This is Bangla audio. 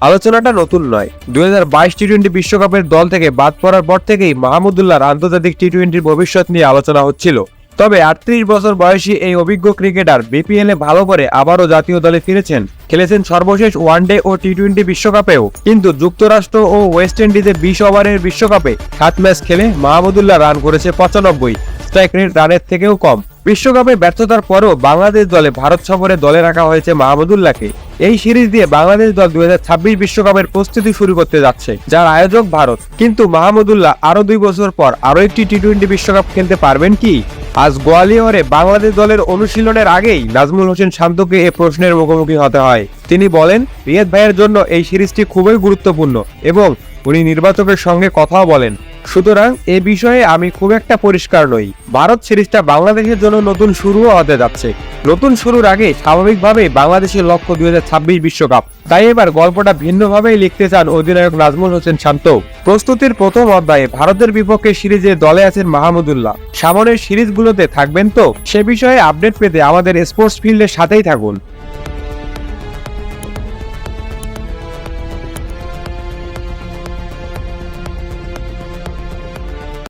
আলোচনাটা নতুন নয়। 2022 টি-20 বিশ্বকাপের দল থেকে বাদ পড়ার পর থেকেই মাহমুদুল্লাহর আন্তর্জাতিক টি-20 ভবিষ্যৎ নিয়ে আলোচনা হচ্ছিল। তবে 38 বছর বয়সী এই অভিজ্ঞ ক্রিকেটার বিপিএলে ভালো করে আবারও জাতীয় দলে ফিরেছেন। খেলেছেন সর্বশেষ ওয়ানডে ও টি-20 বিশ্বকাপেও, কিন্তু যুক্তরাষ্ট্র ও ওয়েস্ট ইন্ডিজে 20 ওভারের বিশ্বকাপে 7 ম্যাচ খেলে মাহমুদুল্লাহ রান করেছে 95, স্ট্রাইক রেট রানের থেকেও কম। বিশ্বকাপে ব্যর্থতার পরও বাংলাদেশ দলে ভারত সফরে দলে রাখা হয়েছে মাহমুদুল্লাহকে। এই সিরিজ দিয়ে বাংলাদেশ দল 2026 বিশ্বকাপের প্রস্তুতি শুরু করতে যাচ্ছে, যার আয়োজক ভারত। কিন্তু মাহমুদুল্লাহ আরো 2 বছর পর আরো একটি টি-20 বিশ্বকাপ খেলতে পারবেন কি? আজ গোয়ালিয়রে বাংলাদেশ দলের অনুশীলনের আগেই নাজমুল হোসেন শান্তকে এ প্রশ্নের মুখোমুখি হতে হয়। তিনি বলেন, রিয়াদ ভাইয়ের জন্য এই সিরিজটি খুবই গুরুত্বপূর্ণ এবং উনি নির্বাচকের সঙ্গে কথাও বলেন। সুতরাং এ বিষয়ে আমি খুব একটা পরিষ্কার নই। ভারত সিরিজটা বাংলাদেশের জন্য নতুন শুরুও হতে যাচ্ছে। নতুন শুরুর আগে স্বাভাবিকভাবেই বাংলাদেশের লক্ষ্য 2026 বিশ্বকাপ। তাই এবার গল্পটা ভিন্নভাবেই লিখতে চান অধিনায়ক নাজমুল হোসেন শান্ত। প্রস্তুতির প্রথম অধ্যায়ে ভারতের বিপক্ষে সিরিজে দলে আছেন মাহমুদুল্লাহ। সামনের সিরিজগুলোতে থাকবেন তো? সে বিষয়ে আপডেট পেতে আমাদের স্পোর্টস ফিল্ডের সাথেই থাকুন।